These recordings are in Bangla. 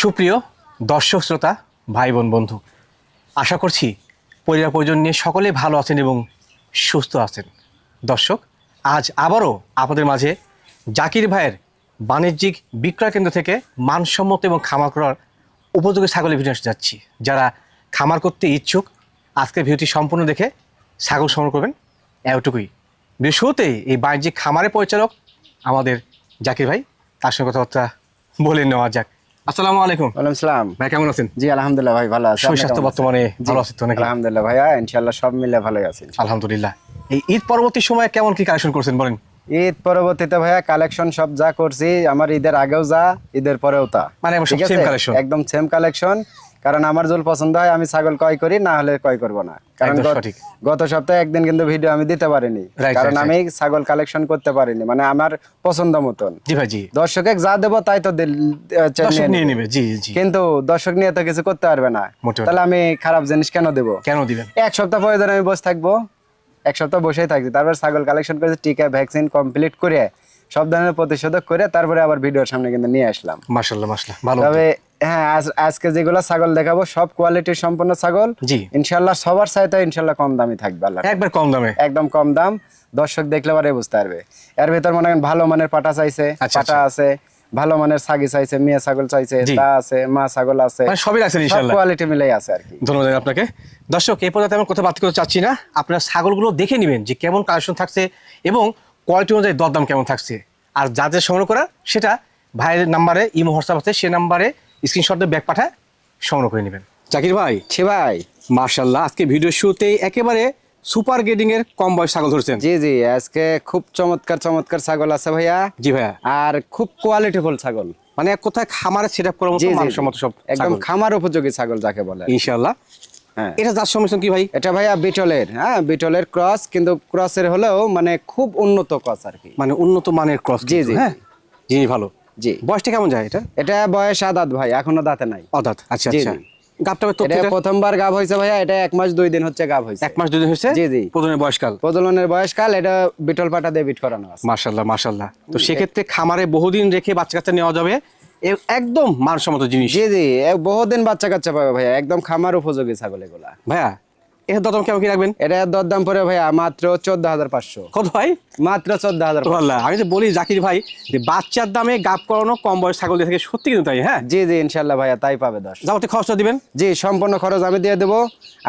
সুপ্রিয় দর্শক শ্রোতা ভাই বোন বন্ধু, আশা করছি পরিবার পরিজন নিয়ে সকলে ভালো আছেন এবং সুস্থ আছেন। দর্শক, আজ আবারও আপনাদের মাঝে জাকির ভাইয়ের বাণিজ্যিক বিক্রয় কেন্দ্র থেকে মানসম্মত এবং খামার করার উপযোগী ছাগলের ভিডিও নিয়ে যাচ্ছি। যারা খামার করতে ইচ্ছুক আজকের ভিডিওটি সম্পূর্ণ দেখে ছাগল সংগ্রহ করবেন, এতটুকুই। ভিডিও শুরুতেই এই বাণিজ্যিক খামারের পরিচালক আমাদের জাকির ভাই, তার সঙ্গে কথাবার্তা বলে নেওয়া যাক। আসসালামু আলাইকুম। ওয়ালাইকুম সালাম। ভাই কেমন আছেন? জি আলহামদুলিল্লাহ ভাই ভালো আছি। শরীর স্বাস্থ্য বর্তমানে ভালো আছে তো নাকি? আলহামদুলিল্লাহ ভাইয়া, ইনশাআল্লাহ সব মিলে ভালোই আছি। আলহামদুলিল্লাহ। এই ঈদ পরবর্তী সময়ে কেমন কি কালেকশন করছেন বলেন? ঈদ পরবর্তীতে ভাইয়া কালেকশন সব যা করছি, আমার ঈদের আগেও যা, ঈদের পরেও তা, মানে সব সেম কালেকশন, একদম সেম কালেকশন। কারণ আমার জল পছন্দ হয় আমি ছাগল ক্রয় করি, না হলে ক্রয় করব না। কারণ গত সপ্তাহে একদিন কিন্তু ভিডিও আমি দিতে পারিনি, কারণ আমি ছাগল কালেকশন করতে পারিনি, মানে আমার পছন্দ মতন। জি ভাই জি। দর্শকে যা দেবো তাই তো নিয়ে নেবে। জি জি। কিন্তু দর্শক নিয়ে তো কিছু করতে পারবে না, তাহলে আমি খারাপ জিনিস কেন দেবো? কেন দিবেন? এক সপ্তাহ পরে আমি বসে থাকবো, এক সপ্তাহ বসেই থাকছি, তারপর ছাগল কালেকশন করেছি, টিকা ভ্যাকসিন কমপ্লিট করে সব ধরনের প্রতিষেধক করে তারপরে আবার ভিডিওর সামনে কিন্তু নিয়ে আসলাম। মাশাআল্লাহ মাশাআল্লাহ, ভালো। তবে হ্যাঁ, আজকে যেগুলো ছাগল দেখাবো সব কোয়ালিটির সম্পন্ন ছাগল। জি ইনশাআল্লাহ সবার চাইতে ইনশাআল্লাহ কম দামি থাকবে, আল্লাহ একবার কম দামে, একদম কম দাম। দর্শক দেখলে পরে বুঝতে পারবে। এর ভিতর মনে করেন ভালো মানের পাটা চাইছে, পাটা আছে, ভালো মানের ছাগি চাইছে, মেয়ে ছাগল চাইছে, তা আছে, মা ছাগল আছে, সবই আছে ইনশাআল্লাহ, সব কোয়ালিটি মিলাই আছে আর কি। ধন্যবাদ আপনাকে। দর্শক, এই পর্যন্ত আমি কথা বাদ করতে চাচ্ছি না, আপনারা ছাগলগুলো দেখে নেবেন যে কেমন কালেকশন থাকছে এবং কোয়ালিটি অনুযায়ী দরদাম কেমন থাকছে। আর যাদের সংগ্রহ করা সেটা ভাইয়ের নাম্বারে ইমো হোয়াটসঅ্যাপ আছে, সে নাম্বারে স্ক্রিনশট দিয়ে ব্যাগ পাঠায় সংগ্রহ করে নেবেন। জাকির ভাই, ছি ভাই, মাশাআল্লাহ, আজকে ভিডিও শুরুতেই একেবারে সুপার গ্রেডিং এর কম বয়স ছাগল ধরছেন। জি জি, আজকে খুব চমৎকার চমৎকার ছাগল আছে ভাইয়া। জি ভাইয়া, আর খুব কোয়ালিটিফুল ছাগল, মানে কোথায় খামারে সেটআপ করার মতো মানসম্মত সব একদম খামার উপযোগী ছাগল যাকে বলে ইনশাআল্লাহ। হ্যাঁ, এটা যার সমস্যা কি ভাই? এটা ভাইয়া বিটলের, হ্যাঁ বিটলের ক্রস, কিন্তু ক্রসের হলেও মানে খুব উন্নত ক্রস আর কি, মানে উন্নত মানের ক্রস। জি জি, হ্যাঁ জি, ভালো। জি, বয়সটা কেমন যায় এটা? এটা বয়স আদাত ভাই, এখনো দাঁতে নাই। অদাঁত, আচ্ছা আচ্ছা। গাবটা তো এটা প্রথমবার গাব হয়েছে ভাইয়া, এটা 1 মাস 2 দিন হচ্ছে গাব হয়েছে। 1 মাস 2 দিন হয়েছে। জি জি, প্রজননের বয়সকাল, প্রজননের বয়সকাল। এটা বিটল পাটা দিয়ে বিট করানো আছে। মাশাআল্লাহ মাশাআল্লাহ। তো সেক্ষেত্রে খামারে বহুদিন রেখে বাচ্চা কাচ্চা নেওয়া যাবে, একদম মানসম্মত জিনিস। জি জি, বহুদিন বাচ্চা কাচ্চা পাবে ভাইয়া, একদম খামার উপযোগী ছাগল এগুলা। ভাইয়া এর দরদাম কেমন কি রাখবেন? এটা দরদাম পড়ে ভাইয়া মাত্র 14,500। কত ভাই? মাত্র 14,500। আমি যে বলি জাকির ভাই যে বাচ্চার দামে গাব করানো কম বয়স ছাগল দিয়ে থেকে সত্যি কিন্তু তাই। হ্যাঁ জি জি, ইনশাআল্লাহ ভাইয়া তাই পাবে। যাবতীয় খরচটা দিবেন? জি, সম্পূর্ণ খরচ আমি দিয়ে দেবো।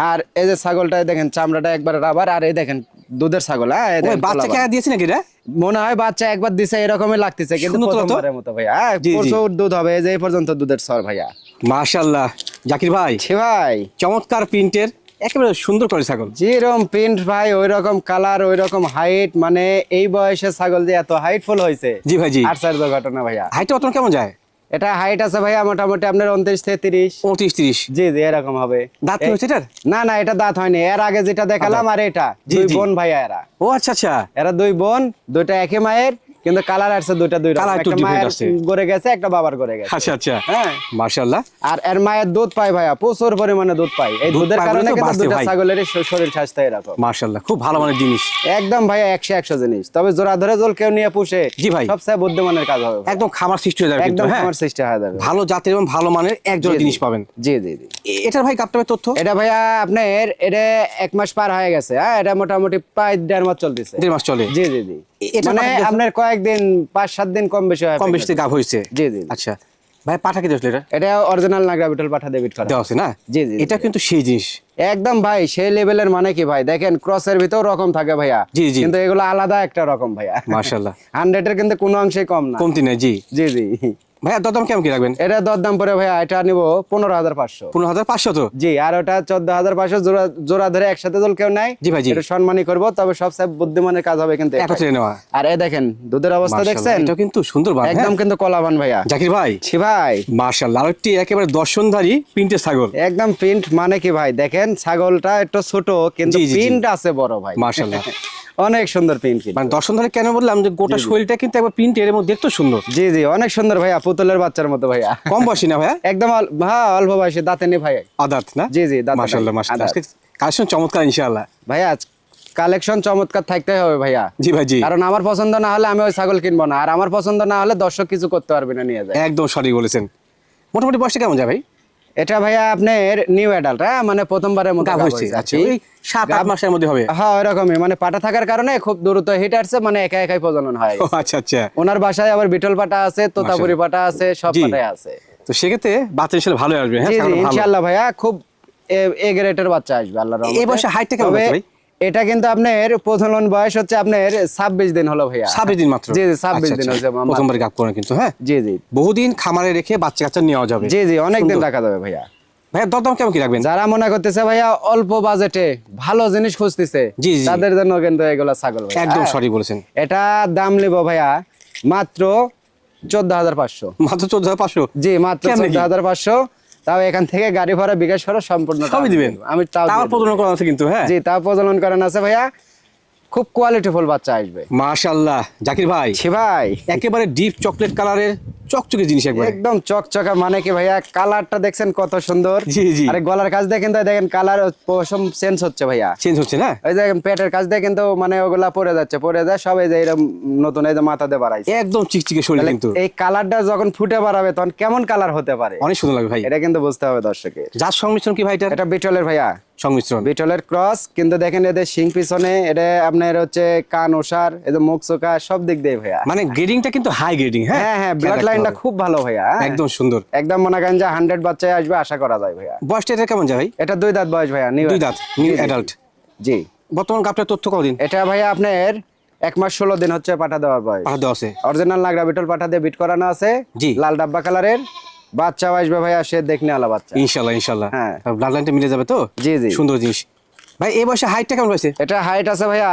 আর এই যে ছাগলটা দেখেন, চামড়াটা একবার রাবার, আর এই দেখেন দুধের ছাগল। হ্যাঁ, বাচ্চা কে দিয়েছি নাকি এটা? মনে হয় বাচ্চা একবার দিছে, এরকমই লাগতেছে, কিন্তু প্রথমবারের মতো ভাইয়া। হ্যাঁ, প্রচুর দুধ হবে, এই যে এই পর্যন্ত দুধের সর ভাইয়া। মাশাআল্লাহ জাকির ভাই, ছি ভাই, চমৎকার প্রিন্টের, একেবারে সুন্দর করে ছাগল। যেরকম প্রিন্ট ভাই, ওই রকম কালার, ওই রকম হাইট, মানে এই বয়সে ছাগল যে এত হাইটফুল হয়েছে। জি ভাই জি, আশ্চর্য ঘটনা ভাইয়া। হাইটটা কত কেমন যায়? এটা হাইট আছে ভাইয়া মোটামুটি আপনার 29 থেকে 30। 29-30? জি জি, এরকম হবে। দাঁত হয়েছে এটার? না না, এটা দাঁত হয়নি। এর আগে যেটা দেখালাম আর এটা দুই বোন ভাইয়া এরা। ও আচ্ছা আচ্ছা, এরা দুই বোন, দুইটা একই মায়ের, কিন্তু কালার আসছে দুইটা দুই রকম। একটা মায়ের গড়ে গেছে, একটা বাবার গড়ে গেছে। আচ্ছা আচ্ছা, হ্যাঁ মাশাআল্লাহ। আর এর মায়ের দুধ পায় ভাইয়া, প্রচুর পরিমাণে দুধ পায়। এই দুধের কারণে কিন্তু দুইটা ছাগলের শরীর স্বাস্থ্য এরকম। মাশাআল্লাহ, খুব ভালো মানের জিনিস একদম ভাইয়া, 100 জিনিস। তবে জোড়া ধরে জল কেউ নিয়ে পুষে, জি ভাই, সবচেয়ে বুদ্ধিমানের কাজ হবে। একদম খামার সৃষ্টি হয়ে যাবে, একদম খামার সৃষ্টি হয়ে যাবে। ভালো জাতের এবং ভালো মানের এক জোড়া জিনিস পাবেন। জি জি জি। এটার ভাই কাপটাবের তথ্য? এটা ভাইয়া আপনার এটা 1 মাস পার হয়ে গেছে। হ্যাঁ, এটা মোটামুটি প্রায় 1.5 মাস চলতেছে। 1.5 মাস চলে? জি জি জি। মানে আপনার কয়েকদিন 5-7 দিন কম বেশি হয়, কম বেশি গাব হয়েছে। জি জি। আচ্ছা ভাই, পাঠা কি দিয়েছিল এটা? এটা অরিজিনাল নাগরা বিটল পাঠা ডেবিট করা দেওয়া আছে না? জি জি। এটা কিন্তু সেই জিনিস একদম ভাই, সেই লেভেলের। মানে কি ভাই, দেখেন ক্রসের ভিতর রকম থাকে ভাইয়া, জি জি, কিন্তু এগুলো আলাদা একটা রকম ভাইয়া। মাশাআল্লাহ, 100 এর কিন্তু কোনো অংশে কম না, কমতি নাই। জি জি জি। ভাইয়া দরদাম কেমন কি রাখবেন? এটা দরদাম পরে ভাইয়া, এটা নিব 15,500। 15,500 তো? জি। আর ওটা 14,500। জোড়া ধরে একসাথে জল কেউ নাই। জি ভাই জি, এটা সম্মানই করবো, তবে সবচেয়ে বুদ্ধিমানের কাজ হবে কিন্তু একত্রে নেওয়া। আর এই দেখেন দুধের অবস্থা দেখছেন, এটা কিন্তু সুন্দর বান, একদম কিন্তু কলাবান ভাইয়া। জাকির ভাই, ছি ভাই, মাশাআল্লাহ, আরেকটি একেবারে দর্শনধারী প্রিন্টের ছাগল। একদম প্রিন্ট। মানে কি ভাই, দেখেন ছাগলটা একটু ছোট, কিন্তু প্রিন্ট আছে বড় ভাই, মাশাআল্লাহ। অনেক সুন্দর প্রিন্ট। মানে দর্শনধারী কেন বললাম, যে গোটা শরীরটা কিন্তু একবার প্রিন্টের এবং দেখতে সুন্দর। জি জি, অনেক সুন্দর ভাইয়া, পুতুলের বাচ্চার মতো ভাইয়া। কম বয়সী না ভাইয়া? একদম হ্যাঁ, অল্প বয়সে, দাঁতে নেই ভাই। আদাত না? জি জি, দাঁতে। মাশাআল্লাহ মাশাআল্লাহ, আজকে কালেকশন চমৎকার ইনশাআল্লাহ ভাইয়া। কালেকশন চমৎকার থাকতে হবে ভাইয়া। জি ভাই জি, কারণ আমার পছন্দ না হলে আমি ওই ছাগল কিনবো না, আর আমার পছন্দ না হলে দর্শক কিছু করতে পারবে না, নিয়ে যায়। একদম সঠিক বলেছেন। মোটামুটি বয়সটা কেমন যায় ভাই? এটা ভাইয়া আপনার নিউ অ্যাডাল্ট, হ্যাঁ মানে প্রথমবারের মতো গাব হয়েছে। আচ্ছা, ওই 7-8 মাসের মধ্যে হবে। হ্যাঁ ওরকমই, মানে পাটা থাকার কারণে খুব দ্রুত হিট আসছে, মানে একা একাই প্রজনন হয়। আচ্ছা আচ্ছা। ওনার বাসায় আবার বিটল পাটা আছে, তোতাপুরি পাটা আছে, সব পাটাই আছে। তো সেক্ষেত্রে বাচ্চা ইনশাআল্লাহ ভালো আসবে। হ্যাঁ জি জি ইনশাআল্লাহ ভাইয়া, খুব এ গ্রেডের বাচ্চা আসবে আল্লাহর রহমতে। এই বয়সে হাইটটা কেমন আছে ভাই? এটা কিন্তু আপনার প্রজনন বয়স হচ্ছে আপনার 26 দিন হলো ভাইয়া। 26 দিন মাত্র? জি জি 26 দিন হচ্ছে প্রথমবার গাব করেন কিন্তু। হ্যাঁ জি জি বহুদিন খামারে রেখে বাচ্চা কাচ্চা নেওয়া যাবে। জি জি অনেক দিন রাখা যাবে ভাইয়া। ভাইয়া দরদাম কেমন কি রাখবেন? যারা মনে করতেছে ভাইয়া অল্প বাজেটে ভালো জিনিস খুঁজতেছে, জি জি তাদের জন্য কিন্তু এগুলা ছাগল ভাইয়া। একদম সঠিক বলেছেন। এটা দাম নিব ভাইয়া মাত্র 14,500। মাত্র 14,500? জি মাত্র 14,500। তাও এখান থেকে গাড়ি ভাড়া বিকাশ খরচ সম্পূর্ণ সবই দিবেন? আমি তাও প্রজনন করা আছে কিন্তু। হ্যাঁ জি তাও প্রজনন করানো আছে ভাইয়া, খুব কোয়ালিটিফুল বাচ্চা আসবে। মাশাআল্লাহ জাকির ভাই, ছি ভাই একেবারে ডিপ চকলেট কালারের চকচকে জিনিস একবার একদম চকচকা, মানে কি ভাইয়া কালারটা দেখছেন কত সুন্দর। জি জি। আরে গলার কাছ দিয়ে কিন্তু দেখেন কালার পশম চেঞ্জ হচ্ছে ভাইয়া, চেঞ্জ হচ্ছে না? ওই যে পেটের কাছ দিয়ে কিন্তু মানে ওগুলা পড়ে যাচ্ছে, পড়ে যায় সব, এই যে এরকম নতুন এই যে মাথাতে বাড়াইছে একদম চিকচিকে শরীর কিন্তু। এই কালারটা যখন ফুটে বাড়াবে তখন কেমন কালার হতে পারে, অনেক সুন্দর লাগবে ভাই। এটা কিন্তু বুঝতে হবে দর্শকের। যার সংমিশ্রণ কি ভাই এটা? এটা বিটলের ভাইয়া সংমিশ্রণ, বিটলের ক্রস, কিন্তু দেখেন এদের শিং পিছনে, এটা আপনার হচ্ছে কান ওসার, এই যে মুখ চোখা সব দিক দিয়ে ভাইয়া, মানে গ্রেডিংটা কিন্তু হাই গ্রেডিং। হ্যাঁ হ্যাঁ হ্যাঁ ব্লাড লাইনটা খুব ভালো ভাইয়া, একদম সুন্দর, একদম মনে করেন যে 100 বাচ্চায় আসবে আশা করা যায় ভাইয়া। বয়সটা এটা কেমন যায় ভাই? এটা 2 দাঁত বয়স ভাইয়া, 2 দাঁত নিউ অ্যাডাল্ট। জি বর্তমান গাবটার তথ্য কতদিন? এটা ভাইয়া আপনার 1 মাস 16 দিন হচ্ছে পাঠা দেওয়ার বয়স। পাঠা দেওয়া আছে, অরিজিনাল নাগরা বিটল পাঠা দিয়ে বিট করানো আছে। জি লাল ডাব্বা কালারের বাচ্চা আসবে ভাইয়া, সে দেখনে আলা বাচ্চা ইনশাআল্লাহ ইনশাআল্লাহ। হ্যাঁ ব্লাড লাইনটা মিলে যাবে তো? জি জি সুন্দর জিনিস ভাই। এই বয়সে হাইটটা কেমন হয়েছে? এটা হাইট আছে ভাইয়া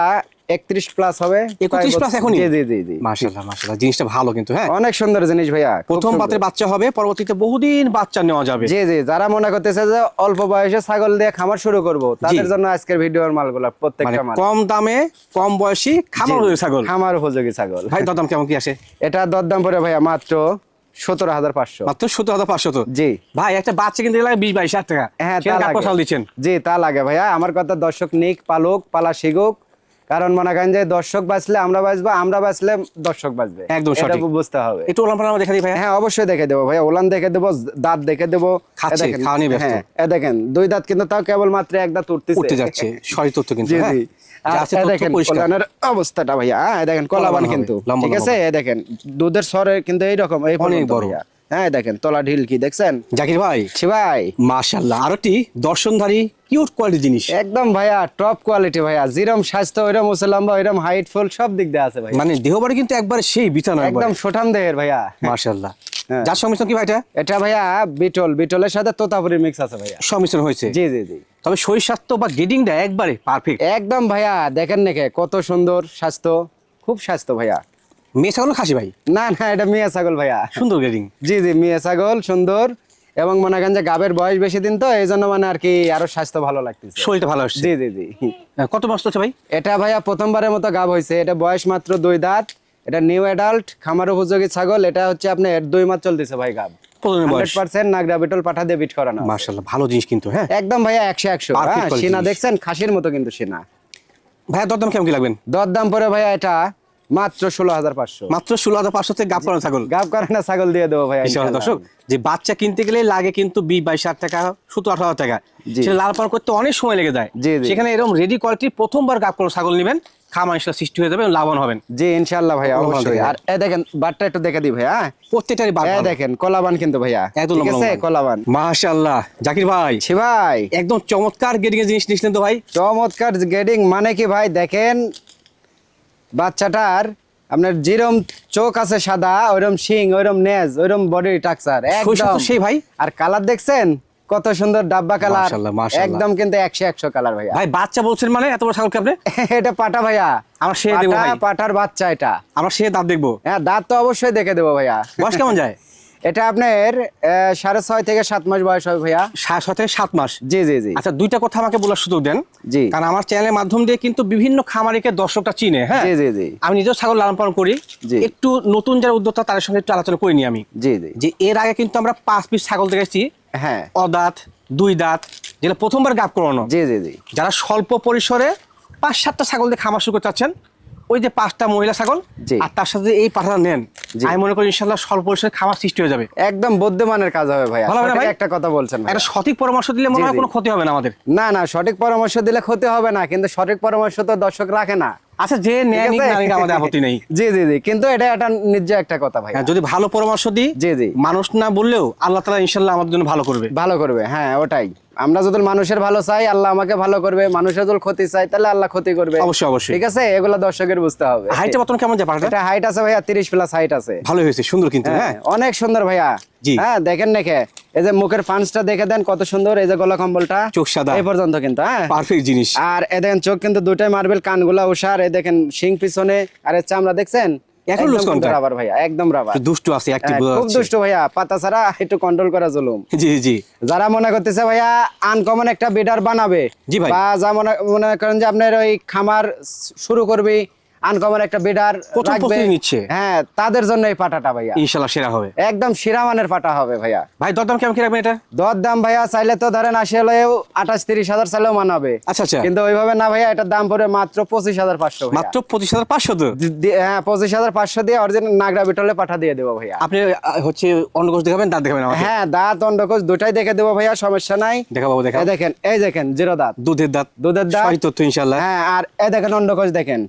31 প্লাস হবে। 31 প্লাস এখনই? জি জি জি জি মাশাআল্লাহ মাশাআল্লাহ, জিনিসটা ভালো কিন্তু। হ্যাঁ অনেক সুন্দর জিনিস ভাইয়া, প্রথম বাতের বাচ্চা হবে, পরবর্তীতে বহুদিন বাচ্চা নেওয়া যাবে। জি জি যারা মনে করতেছে যে অল্প বয়সে ছাগল দিয়ে খামার শুরু করব, তাদের জন্য আজকের ভিডিওর মালগুলো প্রত্যেকটা মাল কম দামে কম বয়সী খামার উপযোগী ছাগল। খামার উপযোগী ছাগল ভাই দরদাম কেমন কি আসে? এটা দরদাম পড়ে ভাইয়া মাত্র 17,500। মাত্র 17,500 তো? জি ভাই একটা বাচ্চা কিনতে গেলে 20-22 হাজার টাকা। হ্যাঁ সেটা তা কাপড় লাগে। শাল দিচ্ছেন? জি তা লাগে ভাইয়া, আমার কথা দর্শক নিক পালুক পালা শিখুক, কারণ মনে করেন যে দর্শক বাঁচলে আমরা বাঁচবো, আমরা বাঁচলে দর্শক বাঁচবে, একদম এটা সঠিক বুঝতে হবে। একটু ওলান পালান দেখা দিই ভাই। হ্যাঁ অবশ্যই দেখে দেবো ভাইয়া, ওলান দেখে দেবো, দাঁত দেখে দেবো। খাচ্ছে, খাওয়া নিয়ে ব্যস্ত। হ্যাঁ এ দেখেন 2 দাঁত, কিন্তু তাও কেবল মাত্র 1 দাঁত উঠতে যাচ্ছে, সঠিক তথ্য কিন্তু। জি হ্যাঁ জি যা আছে তথ্য দেখেন পরিষ্কার। ওলানের অবস্থাটা ভাইয়া, হ্যাঁ দেখেন কলাবান কিন্তু লম্বা ঠিক আছে, দেখেন দুধের স্বরে কিন্তু এইরকম এই অনেক পর্যন্ত বড়। ভাইয়া। হ্যাঁ দেখেন তলা ঢিল কি দেখছেন জাকির ভাই? ছি ভাই মাশাআল্লাহ, আরটি দর্শনধারী কিউট কোয়ালিটি জিনিস। একদম ভাইয়া টপ কোয়ালিটি ভাইয়া, যেরম স্বাস্থ্য ওইরম উঁচু লম্বা, ওইরম হাইট ফুল সব দিক দিয়ে আছে ভাই, মানে দেহবাড়ি কিন্তু একবারে সেই বিছানা একদম শোঠান দেহের ভাইয়া। মাশাআল্লাহ। হ্যাঁ। যার সংমিশ্রণ কি ভাই এটা? এটা ভাইয়া বিটলের সাথে তোতাপুরি মিক্স আছে ভাইয়া। সংমিশ্রণ হয়েছে? জি জি জি তবে শরীর স্বাস্থ্য বা গ্রেডিংটা একবারে পারফেক্ট। একদম ভাইয়া দেখেন নাকি কত সুন্দর স্বাস্থ্য, খুব স্বাস্থ্য ভাইয়া। মেয়ে ছাগল খাসি ভাই? না না এটা মিয়া ছাগল ভাইয়া, সুন্দর গ্রেডিং। জি জি মিয়া ছাগল সুন্দর, এবং মনে করেন যে গাবের বয়স বেশি দিন তো এই জন্য মানে আর কি আরো স্বাস্থ্য ভালো লাগতেছে, শরীরটা ভালো আসছে। জি জি জি কত মাস চলছে ভাই? এটা ভাইয়া প্রথমবারের মতো গাব হয়েছে, এটা বয়স মাত্র 2 দাঁত, এটা নিউ অ্যাডাল্ট খামার উপযোগী ছাগল, এটা হচ্ছে আপনার 2 মাস চলতেছে ভাই গাব। প্রথম বয়স 100% নাগরা বিটল পাঠা দিয়ে বিট করানো আছে। মাশাআল্লাহ, ভালো জিনিস কিন্তু। হ্যাঁ একদম ভাইয়া 100 Perfect হ্যাঁ, quality সিনা জিনিস। দেখছেন খাসির মতো কিন্তু সিনা। ভাইয়া দরদাম কেমন কি লাগবেন? দরদাম পরে ভাইয়া এটা মাত্র 16,500। মাত্র 16,500 থেকে গাব করানো ছাগল। গাব করানো ছাগল দিয়ে দেবো ভাইয়া ইনশাআল্লাহ। ইনশাআল্লাহ। দর্শক যে বাচ্চা কিনতে গেলে লাগে কিন্তু 20-22 হাজার টাকা, 17-18 টাকা, জি। সেটা লাল পালন করতে অনেক সময় লেগে যায়। জি, জি। সেখানে এরকম রেডি কোয়ালিটির প্রথমবার গাব করানো ছাগল নেবেন, খামার ইনশাআল্লাহ সৃষ্টি হয়ে যাবে এবং লাভবান হবেন। জি ইনশাআল্লাহ ভাইয়া ভালো অবশ্যই। দেখে। আর এই দেখেন বাটটা একটু দেখে দিই ভাইয়া, হ্যাঁ প্রত্যেকটারই বাদ এই ভালো। দেখেন কলাবান কিন্তু ভাইয়া, একদম ঠিক লম্বা আছে লম্বা। কলাবান। মাশাআল্লাহ জাকির ভাই, ছি ভাই একদম চমৎকার গ্রেডিং এর জিনিস নিয়েছিলেন তো ভাই। চমৎকার গ্রেডিং, মানে কি ভাই দেখেন বাচ্চাটার আপনার যেরম চোখ আছে সাদা, ওইরকম শিং, ওইরম নেজ, ওইরম বডি স্ট্রাকচার শৈশব একদম তো সেই ভাই। আর কালার দেখছেন কত সুন্দর ডাব্বা কালার, মাশাআল্লাহ, মাশাআল্লাহ। একদম কিন্তু 100 কালার ভাইয়া। ভাই বাচ্চা বলছেন মানে এত বড় ছাগলকে আপনি? এটা পাটা ভাইয়া, আমার সে দেবো ভাই, পাটার বাচ্চা এটা। আমরা সে দাঁত দেখবো। হ্যাঁ দাঁত তো অবশ্যই দেখে দেবো ভাইয়া। বয়স কেমন যায়? এটা আপনার 6.5 থেকে 7 মাস বয়স হবে ভাইয়া। 6 থেকে 7 মাস। জি জি জি আচ্ছা দুইটা কথা আমাকে বলার সুযোগ দেন। জি কারণ আমার চ্যানেলের মাধ্যম দিয়ে কিন্তু বিভিন্ন খামারিকে দর্শকটা চিনে। হ্যাঁ জি জি জি আমি নিজেও ছাগল লালন পালন করি। জি। একটু নতুন যারা উদ্যোক্তা তাদের সঙ্গে একটু আলোচনা করিনি আমি, জি জি যে এর আগে কিন্তু আমরা 5 পিস ছাগল দেখেছি, হ্যাঁ অদাঁত 2 দাঁত, যেটা প্রথমবার গাব করানো। জি জি জি যারা স্বল্প পরিসরে 5-7টা ছাগল দিয়ে খামার শুরু করতে চাচ্ছেন ওই যে 5টা মহিলা ছাগল জি। আর তার সাথে এই পাঠাটা নেন, জি। আমি মনে করি ইনশাআল্লাহ স্বল্প পরিসরে খামার সৃষ্টি হয়ে যাবে। একদম বুদ্ধিমানের কাজ হবে ভাইয়া, ভালো হবে না সঠিক ভাই? একটা কথা বলছেন ভাইয়া। একটা সঠিক পরামর্শ দিলে মনে জি, হয় জি। কোনো ক্ষতি হবে না আমাদের। না না, সঠিক পরামর্শ দিলে ক্ষতি হবে না, কিন্তু সঠিক পরামর্শ তো দর্শক রাখে না। আচ্ছা, যে নেয় ঠিক নিক আছে? না নিক আমাদের আপত্তি নেই। জি জি জি, কিন্তু এটা একটা নির্জয় একটা কথা ভাই। হ্যাঁ, যদি ভালো পরামর্শ দিই, জি জি, মানুষ না বললেও আল্লাহ তাআলা ইনশাআল্লাহ আমাদের জন্য ভালো করবে। ভালো করবে, হ্যাঁ ওটাই। আমরা যদি মানুষের ভালো চাই, আল্লাহ আমাকে ভালো করবে, মানুষের যদি ক্ষতি চাই তাহলে আল্লাহ ক্ষতি করবে। অবশ্যই অবশ্যই। ঠিক আছে, এগুলো দর্শকের বুঝতে হবে। হাইটে বর্তমান কেমন যায় পাঠাটা? এটা হাইট আছে ভাইয়া 30 প্লাস হাইট আছে। ভালো হয়েছে, সুন্দর কিন্তু। হ্যাঁ, হ্যাঁ, অনেক সুন্দর ভাইয়া। জি। হ্যাঁ, দেখেন দেখে এই যে মুখের পাঁচটা দেখে দেন কত সুন্দর, এই যে গলা কম্বলটা চোখ সাদা, এই পর্যন্ত কিন্তু। হ্যাঁ, পারফেক্ট জিনিস। আর এ দেখেন চোখ কিন্তু দুটাই মার্বেল, কানগুলা উষার, এই দেখেন শিং পিছনে, আর এর চামড়া দেখছেন এখন লুজ কন্টাক্ট, রাবার ভাইয়া, একদম রাবার। দুষ্টু আছে, অ্যাক্টিভ বোঝা খুব যাচ্ছে। দুষ্ট ভাইয়া, পাতা ছাড়া একটু কন্ট্রোল করা জুলুম। জি জি যারা মনে করতেছে ভাইয়া আনকমন একটা বিডার বানাবে, জি ভাই। বা যা মনে করেন যে আপনার ওই খামার শুরু করবে, আনকমন একটা বিডার প্রথম রাখবে, প্রস্তুতি নিচ্ছে। হ্যাঁ তাদের জন্য এই পাটাটা ভাইয়া ইনশাআল্লাহ সেরা হবে। একদম শিরামানের পাটা হবে ভাইয়া। ভাই দরদাম কেমন কি রাখবেন এটা? দর দাম ভাইয়া চাইলে তো ধরেন 80 হলেও 28-30 হাজার চাইলেও মানাবে। আচ্ছা আচ্ছা, কিন্তু ওইভাবে না ভাইয়া, এটার দাম পড়ে মাত্র 25,500 ভাইয়া। মাত্র 25,500 তো? হ্যাঁ 25,500 দিয়ে অরিজিনাল নাগরা বিটলে পাঠা দিয়ে দেবো ভাইয়া। আপনি হচ্ছে অন্ডকোষ দেখাবেন, দাঁত দেখাবেন আমাকে? হ্যাঁ, দাঁত অন্ডকোষ দুটাই দেখে দেবো ভাইয়া, সমস্যা নাই। দেখাবো, দেখাবো। এই দেখেন, এই দেখেন জিরো দাঁত, দুধের দাঁত, দুধের দাঁত, সঠিক তথ্য ইনশাআল্লাহ। হ্যাঁ। আর এই দেখেন অন্ডকোষ দেখেন,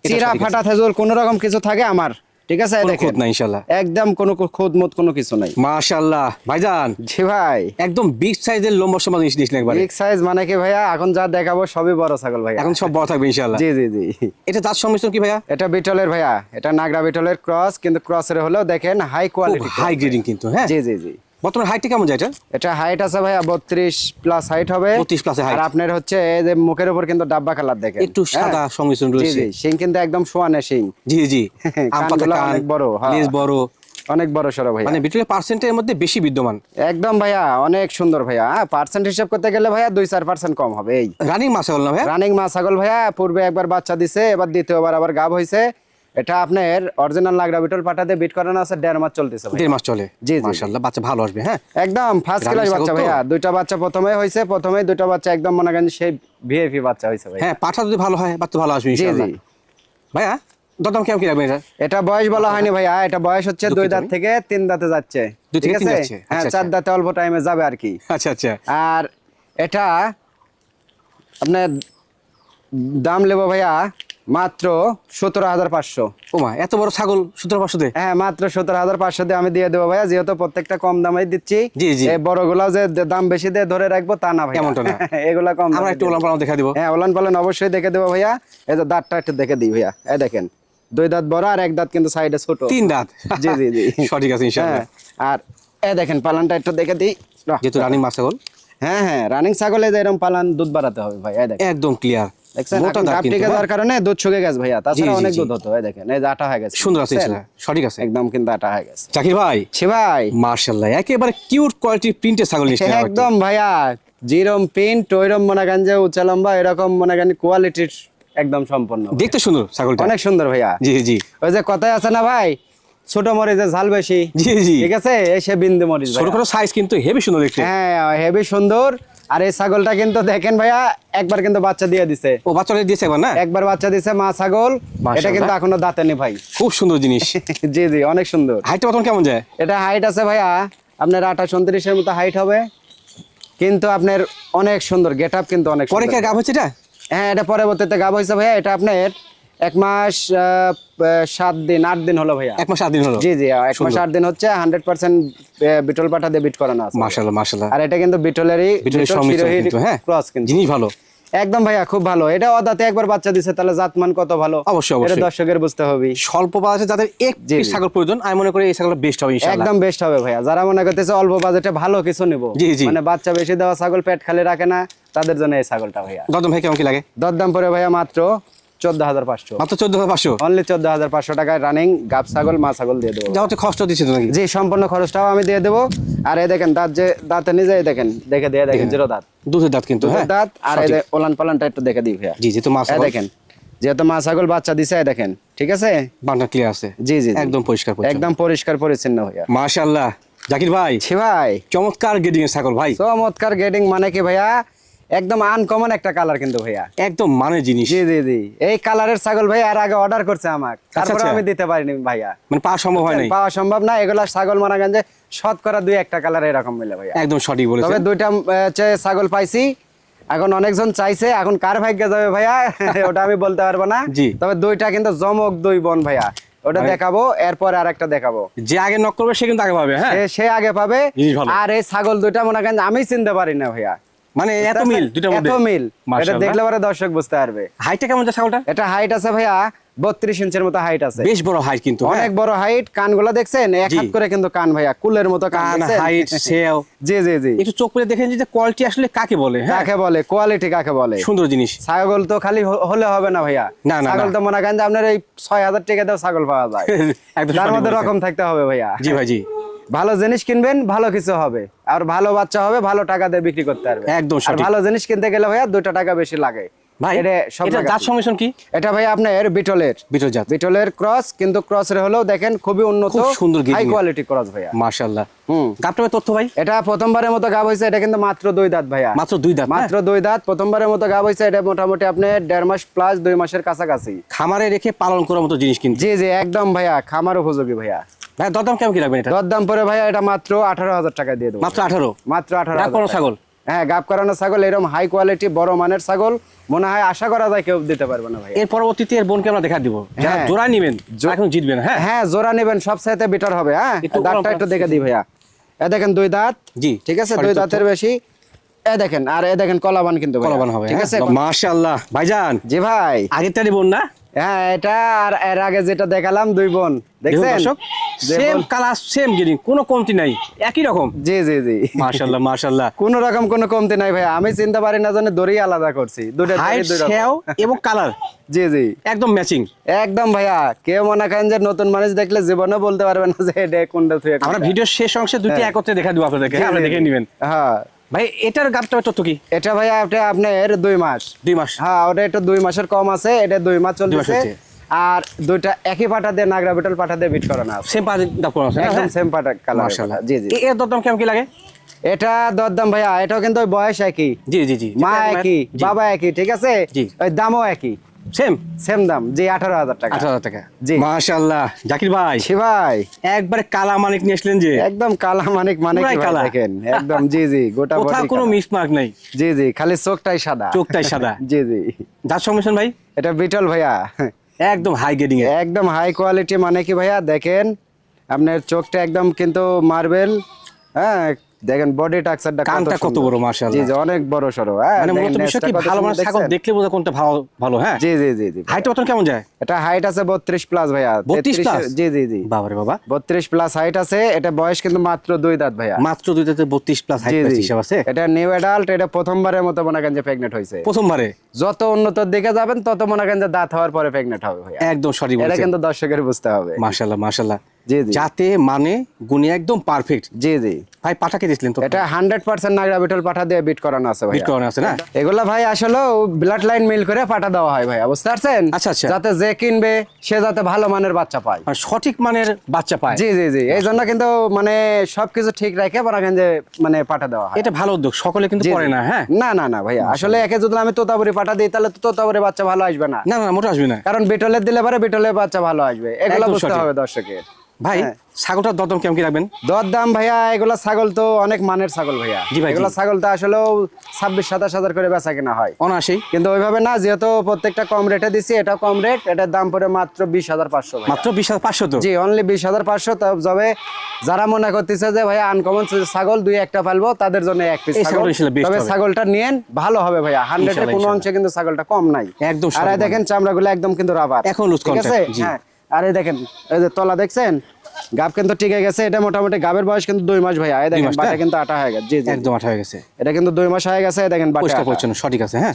এটা চিরা সঠিক ফাটা থেজল কোন রকম কিছু থাকে আমার, ঠিক আছে? এই কোনো দেখেন খুঁত নাই ইনশাআল্লাহ। একদম কোনো খুদ মুত কোনো কিছু নাই। মাশাআল্লাহ ভাইজান, জি ভাই, একদম বিগ সাইজের লম্বা সমাজ দিয়েছিলেন একবারে। বিগ সাইজ মানে কি ভাইয়া, এখন যা দেখাবো সবই বড় ছাগল ভাইয়া। এখন সব বড় থাকবে ইনশাআল্লাহ। জি জি জি। এটা দাঁত সংমিশ্রণ কি ভাইয়া? এটা বিটলের ভাইয়া, এটা নাগরা বিটলের ক্রস, কিন্তু ক্রসের হলেও দেখেন হাই কোয়ালিটি, হাই গ্রেডিং কিন্তু। হ্যাঁ, জি জি জি। বর্তমানে হাইটটা কেমন যায় এটা? এটা হাইট আছে ভাইয়া 32 প্লাস হাইট হবে। 32 প্লাস হাইট। আর আপনার হচ্ছে এই যে মুখের উপর কিন্তু ডাব্বা কালার দেখেন, একটু সাদা হ্যাঁ? সংমিশ্রণ জি রয়েছে। জি, শিং কিন্তু একদম সোয়ানে শিং। জি জি, আম পাতা কানগুলো কান, অনেক বড়, হ্যাঁ। লেজ বড়, অনেক বড় সরো ভাইয়া, মানে বিটলের পার্সেন্টের মধ্যে বেশি বিদ্যমান। একদম ভাইয়া অনেক সুন্দর ভাইয়া। পার্সেন্ট হিসাব করতে গেলে ভাইয়া 2-4% কম হবে। এই রানিং মাছ হল না ভাইয়া? রানিং মা ছাগল ভাইয়া, পূর্বে একবার বাচ্চা দিছে, এবার দ্বিতীয়বার আবার গাব হয়েছে। এটা আপনার অরিজিনাল নাগরা বিটল পাঠাতে বিট করানো আছে, 1.5 মাস চলতেছে ভাই। 1.5 মাস চলে। জি, জি। মাশাআল্লাহ, বাচ্চা ভালো আসবে। হ্যাঁ, একদম ফার্স্ট ক্লাস রানিং ছাগল বাচ্চা তো? ভাইয়া, দুইটা বাচ্চা প্রথমেই হয়েছে, প্রথমেই দুইটা বাচ্চা একদম মনে করেন সেই ভিআইপি বাচ্চা হয়েছে ভাই। হ্যাঁ, পাঠা যদি ভালো হয় বাচ্চা ভালো আসবে জি ইনশাআল্লাহ। জি। ভাইয়া দরদাম কেমন কি রাখবেন এটা? এটা বয়স বলা হয়নি ভাইয়া, এটা বয়স হচ্ছে 2 দাঁত থেকে 3 দাঁতে যাচ্ছে। 2 থেকে ঠিক 3 আছে? যাচ্ছে। হ্যাঁ, আচ্ছা, 4 দাঁতে অল্প টাইমে যাবে আর কি। আচ্ছা আচ্ছা। আর এটা আপনার দাম নেবো ভাইয়া মাত্র 17,500। ওমা, এত বড় ছাগল 17,500 দে? হ্যাঁ, মাত্র 17,500 দিয়ে আমি দিয়ে দেবো ভাইয়া, যেহেতু প্রত্যেকটা কম দামে দিচ্ছি। জি, জি। এই বড়গুলা যে দাম বেশি দিয়ে ধরে রাখবো তা না ভাইয়া, এমনটা না। এগুলা কম আমরা দামে একটু দিয়ে ওলান পালান দেখা দিব। হ্যাঁ, ওলান পালান অবশ্যই দেখে দেবো ভাইয়া। এই যে দাঁতটা একটু দেখে দিই ভাইয়া, এই দেখেন 2 দাঁত বড় আর 1 দাঁত কিন্তু সাইডে ছোট। 3 দাঁত। জি জি জি, সঠিক আছে ইনশাআল্লাহ। হ্যাঁ, আর এই দেখেন পালানটা একটু দেখে দিই। যেহেতু রানিং মাছ ছাগল, হ্যাঁ হ্যাঁ, রানিং ছাগলে যে এরকম পালান দুধ বাড়াতে হবে ভাই। এই দেখেন একদম ক্লিয়ার। দেখছেন, মোটা দাঁত গাপ কিন্তু, টিকে হ্যাঁ? যাওয়ার কারণে দুধ শুকে গেছে ভাইয়া, তাছাড়া জি, অনেক জি। দুধ হতো। এই দেখেন, এই যে আটা হয়ে গেছে, সুন্দর আছে দেখছেন? ইনশাআল্লাহ, সঠিক আছে। একদম কিন্তু আটা হয়ে গেছে। জাকির ভাই, সে ভাই মাশাআল্লাহ, একেবারে কিউট কোয়ালিটির প্রিন্টের ছাগল নিশ্চয়ই। একদম ভাইয়া, যেরম প্রিন্ট ওইরম মনে করেন যে উঁচা লম্বা, এরকম মনে করেন কোয়ালিটির একদম সম্পন্ন। দেখতে সুন্দর ছাগলটা। অনেক সুন্দর ভাইয়া। জি জি ওই যে কথায় আছে না ভাই, ছোট মরিচের ঝাল বেশি। জি জি। ঠিক আছে, এসে বিন্দু মরিচ ছোট ভাইয়া। ছোট সাইজ কিন্তু হেভি সুন্দর দেখতে। হ্যাঁ, হেভি সুন্দর। আর এই ছাগলটা কিন্তু দেখেন ভাইয়া, একবার কিন্তু বাচ্চা দিয়ে দিছে, ও বাচ্চা দিয়েছে একবার না? একবার বাচ্চা দিছে মা ছাগল। মাশাআল্লাহ। এটা কিন্তু এখনো দাঁতে নেই ভাই। খুব সুন্দর জিনিস। জি জি, অনেক সুন্দর। হাইটটা বর্তমান কেমন যায়? এটা হাইট আছে ভাইয়া আপনার 28-29 এর মতো হাইট হবে, কিন্তু আপনার অনেক সুন্দর গেট আপ, কিন্তু অনেক পরে কি সুন্দর। গাব হচ্ছে এটা? হ্যাঁ, এটা পরবর্তীতে গাব হয়েছে ভাইয়া। এটা আপনার 1 মাস 7 দিন 8 দিন হলো ভাইয়া। 1 মাস 8 দিন হলো। জি জি, 1 মাস 8 দিন হচ্ছে। 100% বিটল পাঠা দিয়ে বিট করানো আছে। মাশাআল্লাহ মাশাআল্লাহ। আর এটা কিন্তু বিটলেরই বিটলের সংমিশ্রণ কিন্তু, হ্যাঁ? ক্রস কিন্তু জিনিস ভালো। একদম ভাইয়া, খুব ভালো। এটা অদাতে একবার বাচ্চা দিছে, তাহলে জাতমান কত ভালো অবশ্যই, এটা অবশ্যই। দর্শকের বুঝতে হবে। স্বল্প বাজেটে যাদের এক জি, পিস জি। ছাগল প্রয়োজন, আমি মনে করি এই ছাগলটা বেস্ট হবে ইনশাআল্লাহ। একদম বেস্ট হবে ভাইয়া। যারা মনে করতেছে অল্প বাজেটে ভালো কিছু নিব, জি, জি। মানে বাচ্চা বেশি দেওয়া ছাগল পেট খালি রাখে না, তাদের জন্য এই ছাগলটা ভাইয়া। দরদাম ভাই কেমন কি লাগে? দরদাম পড়ে ভাইয়া মাত্র 14,500। মাত্র 14,500। অনলি 14,500 টাকায় রানিং গাব ছাগল মা ছাগল দিয়ে দেবো। যাও তো খরচ দিচ্ছে তো নাকি? জি, সম্পূর্ণ খরচটাও আমি দিয়ে দেবো। আর এই দেখেন দাঁত, যে দাঁতে নিজে দেখেন, দেখে দিয়ে দেখেন জিরো দাঁত, দুধের দাঁত কিন্তু, দুধের হ্যাঁ? দাঁত। আর এই সঠিক। যে ওলান পালানটা একটু দেখে দিই ভাইয়া। জি, যেহেতু মাছ এই দেখেন, যেহেতু মা ছাগল বাচ্চা দিছে, এই দেখেন, ঠিক আছে? বান্না ক্লিয়ার আছে। জি জি জি। একদম পরিষ্কার পরিচ্ছন্ন। একদম পরিষ্কার পরিচ্ছন্ন ভাইয়া। মাশাআল্লাহ। জাকির ভাই, ছি ভাই, চমৎকার গেডিং এর ছাগল ভাই। চমৎকার গেটিং মানে কি ভাইয়া, একদম আনকমন একটা কালার কিন্তু ভাইয়া, একদম মানে জিনিস। জি জি জি, এই কালারের ছাগল ভাই আর আগে অর্ডার করছে আমার, তারপরে আচ্ছা। আমি দিতে পারিনি ভাইয়া, মানে পাওয়া সম্ভব হয় নাই। পাওয়া সম্ভব না এগুলা ছাগল মানাগঞ্জে শতকরা 2-1টা কালার এরকম মিলে ভাইয়া। একদম সঠিক বলেছেন। তবে 2টা ছাগল পাইছি, এখন অনেকজন চাইছে, এখন কার ভাগ্যে যাবে ভাইয়া ওটা আমি বলতে পারবো না। জি। তবে 2টা কিন্তু জমক 2 বোন ভাইয়া, ওটা দেখাবো, এরপর আরেকটা দেখাবো। যে আগে নক করবে সে কিন্তু আগে পাবে। হ্যাঁ, সে আগে পাবে। জিনিস ভালো। আর এই ছাগল 2টা মনে করেন আমি চিনতে পারি না ভাইয়া, মানে এত মিল দুটোর মধ্যে, এত মিল, এটা মাশাআল্লাহ। দেখলে পরে দর্শক বুঝতে পারবে। হাইটটা কেমন যায় ছাগলটা? এটা হাইট আছে ভাইয়া 32 ইঞ্চির মতো হাইট আছে, বেশ বড় হাইট কিন্তু। অনেক বড় হাইট। কানগুলো দেখছেন, এক জি। হাত করে কিন্তু কান ভাইয়া, কুলের মতো কান কান, দেখছেন? হাইট, সেও। জি জি জি, একটু চোখ করে দেখেন যে কোয়ালিটি আসলে কাকে বলে। হ্যাঁ, কাকে বলে কোয়ালিটি, কাকে বলে সুন্দর জিনিস। ছাগল তো খালি হলে হবে না ভাইয়া, না, না, ছাগল না। তো মনে করেন যে আপনার এই 6000 টাকা দাও ছাগল পাওয়া যায়, একদম তার সঠিক মধ্যে বলেছেন। রকম থাকতে হবে ভাইয়া। জি ভাই, জি। ভালো জিনিস কিনবেন, ভালো কিছু হবে, আর ভালো বাচ্চা হবে, ভালো টাকা দিয়ে বিক্রি করতে পারবে। একদম আর সঠিক। ভালো জিনিস কিনতে গেলে ভাইয়া 2টা টাকা বেশি লাগে ভাই এটা সব এটা জায়গাতেই। জাত সংমিশ্রণ কি? এটা ভাইয়া আপনার বিটলের বিটল জাত। বিটলের ক্রস, কিন্তু ক্রসের হলেও দেখেন খুবই উন্নত, খুব সুন্দর হাই grading। কোয়ালিটি ক্রস ভাইয়া। মাশাআল্লাহ। হুম, গাবটার তথ্য ভাই? এটা প্রথমবারের মতো গাব হয়েছে, এটা কিন্তু মাত্র 2 দাঁত ভাইয়া, মাত্র 2 দাঁত। মাত্র 2 দাঁত, প্রথমবারের মতো গাব হয়েছে। এটা মোটামুটি আপনি 1.5 মাস প্লাস 2 মাসের কাছাকাছি। খামারে রেখে পালন করার মতো জিনিস কিন্তু। জি জি, একদম ভাইয়া খামার উপযোগী ভাইয়া। ভাই দরদাম কেমন কি রাখবেন এটা? দরদাম পরে ভাইয়া এটা মাত্র 18,000 টাকা দিয়ে দেবো। মাত্র 18? মাত্র 18,000 গাব করানো টাকা। ছাগল? হ্যাঁ, গাব করানো ছাগল, এরকম হাই কোয়ালিটি বড় মানের ছাগল মনে হয় আশা করা যায় কেউ দিতে পারবে না ভাইয়া। এর পরবর্তীতে এর বোনকে আমরা দেখা দিব, যারা হ্যাঁ। জোড়া নেবেন এখন জিতবেন। হ্যাঁ, হ্যাঁ, জোড়া নেবেন সবচাইতে বেটার হবে। হ্যাঁ, একটু দাঁতটা একটু দেখে দিই ভাইয়া। এ দেখেন 2 দাঁত, জি ঠিক আছে, সঠিক 2 তথ্য। দাঁতের বেশি। এ দেখেন, আর এ দেখেন কলাবান কিন্তু ভাইয়া। কলাবান হবে। ঠিক আছে। মাশাআল্লাহ ভাইজান, জি ভাই, আগেরটারই বোন না? হ্যাঁ, এটা আর এর আগে যেটা দেখালাম 2 বোন দেখুন দেখছেন, দর্শক, যে সেম বোন- কালার, সেম গিরিং, কোনো কমতি নাই, একই রকম। জি জি জি, মাশাআল্লাহ মাশাআল্লাহ। কোনো রকম কোনো কমতি নাই ভাইয়া, আমি চিনতে পারি না জানি দড়ি আলাদা করছি, দুটো হাইট, সেও এবং কালার জি জি, একদম ম্যাচিং। একদম ভাইয়া। কেউ মনে করেন যে নতুন মানুষ দেখলে জীবনে বলতে পারবে না যে এটা কোনটা থেকে আমরা কোনটা। ভিডিওর শেষ অংশে দুটি হ্যাঁ। একত্রে দেখা দিব আপনাদেরকে, জি, আপনি জি, দেখে জি। নেবেন। হ্যাঁ, ভাই এটার গাবটার তথ্য কি? এটা ভাইয়া আপনার 2 মাস। 2 মাস? হ্যাঁ, ওটা একটু 2 মাসের কম আছে, এটা 2 মাস 2 মাস চলতেছে। হচ্ছে। আর 2টা একই পাটা দিয়ে নাগরা বিটল পাটা দিয়ে বিট করানো আছে, সেম পাঁচ দাম করা আছে না? একদম সেম পাটা কালার। মাশাআল্লাহ। জি জি, এর দরদাম কেমন কি লাগে? এটা দরদাম ভাইয়া, এটাও কিন্তু ওই বয়স একই, জি জি জি, মা একই, বাবা একই, ঠিক আছে, জি। ওই দামও একই, সেম সেম দাম। জি, 18,000 টাকা। 18,000 টাকা। জি। মাশাআল্লাহ জাকির ভাই, জি ভাই, একবারে কালা মানিক নিয়ে আসলেন যে, একদম কালা মানিক মানে পুরাই কি ভাই কালা। দেখেন, একদম জি জি, গোটা কোথাও বডি কোনো কালা। মিসমার্ক নাই, জি জি, খালি চোখটাই সাদা, চোখটাই সাদা। জি জি, দাঁত সংমিশ্রণ ভাই? এটা বিটল ভাইয়া, একদম হাই গ্রেডিং এর। একদম হাই কোয়ালিটি। মানে কি ভাইয়া দেখেন, আপনার চোখটা একদম কিন্তু মার্বেল। হ্যাঁ, দেখেন বডি টাক্সারটা কানটা কত বড়, মাশাআল্লাহ। জি জি, অনেক বড় সরো। হ্যাঁ, মানে দেখেন মূলত বিষয় কি, নেজটা কত ভালো সুন্দর মানের ছাগল দেখছেন? দেখলে বোঝা কোনটা ভালো ভালো। হ্যাঁ, জি জি জি জি, হাইট কত কেমন যায়? এটা হাইট আছে 32 প্লাস ভাইয়া। 32 plus? জি জি জি, বাবারে বাবা, 32 প্লাস হাইট আছে। এটা বয়স কিন্তু মাত্র 2 দাঁত ভাইয়া। মাত্র 2 দাঁতে 32 প্লাস জি হাইট জি, হিসাব আছে। এটা নিউ অ্যাডাল্ট। এটা প্রথমবারের মতো মনে করেন যে প্রেগনেন্ট হয়েছে। প্রথমবারে? যত উন্নতর দিকে যাবেন তত মনে করেন যে দাঁত হওয়ার পরে প্রেগনেন্ট হবে ভাইয়া। একদম সঠিক এটা বলেছেন। কিন্তু দর্শকের বুঝতে হবে। মাশাআল্লাহ মাশাআল্লাহ। জি জি, যাতে মানে গুণে একদম পারফেক্ট। জি জি, ভাই পাঠাকে দিছিলেন তো? এটা 100% নাগরা বিটল পাঠা দিয়ে বিট করানো আছে ভাই। বিট করানো আছে না? এগুলা ভাই আসলে ব্লাড লাইন মিল করে পাঠা দেওয়া হয় ভাই, বুঝতে পারছেন? আচ্ছা, আচ্ছা। যাতে যে কিনবে সে যাতে ভালো মানের বাচ্চা পায়। আর সঠিক মানের বাচ্চা পায়। জি জি জি, এই জন্য কিন্তু মানে সবকিছু ঠিক রেখে বানাকেন যে মানে পাঠা দেওয়া হয়। এটা ভালো উদ্যোগ, সকলে কিন্তু জি, করে জি। না। হ্যাঁ, না না না ভাইয়া, আসলে একে যদি আমি তোতাপুরি পাঠা দিই তাহলে তো তোতাপুরি বাচ্চা ভালো আসবে না, না না মোটা আসবে না। কারণ বিটলের দিলে পরে বিটলের বাচ্চা ভালো আসবে, এগুলো একদম বুঝতে সঠিক। হবে দর্শকের। ভাই হ্যাঁ। ছাগলটার দরদাম কেমন কি রাখবেন? দর দাম ভাইয়া, এগুলা ছাগল তো অনেক মানের ছাগল ভাইয়া। জি ভাই, জি। এগুলা ছাগল তো আসলেও 26-27 হাজার করে বেচা কেনা হয়, অনায়াসেই। কিন্তু ওইভাবে না, যেহেতু প্রত্যেকটা কম রেটে দিছি, এটা কম রেট, এটার দাম পড়ে মাত্র 20,500 ভাইয়া। মাত্র 20,500 তো? জি, অনলি 20,500। তবে যারা মনে করতেছে যে ভাইয়া আনকমন ছাগল 2-1টা পালবো, তাদের জন্য এক পিস এই ছাগল। ছাগলটা ইনশাআল্লাহ best তবে হবে। ছাগলটা নিয়েন, ভালো হবে ভাইয়া, 100 এর কোনো ইনশাআল্লাহ। অংশে কিন্তু ছাগলটা কম নাই। একদম আর এই সঠিক দেখেন চামড়াগুলো একদম কিন্তু রাবার, এখন loose ঠিক আছে? contact, জি। হ্যাঁ, আর এই দেখেন এই যে তলা দেখছেন, গাব কিন্তু টিকে গেছে। এটা মোটামুটি গাবের বয়স কিন্তু 2 মাস ভাইয়া। এই দেখেন মাস, বাটা তাই? কিন্তু আটা হয়ে গেছে। জি জি, একদম আঠা হয়ে গেছে, এটা কিন্তু 2 মাস হয়ে গেছে। এই দেখেন বাটা পরিষ্কার আটা। পরিচ্ছন্ন, সঠিক আছে। হ্যাঁ,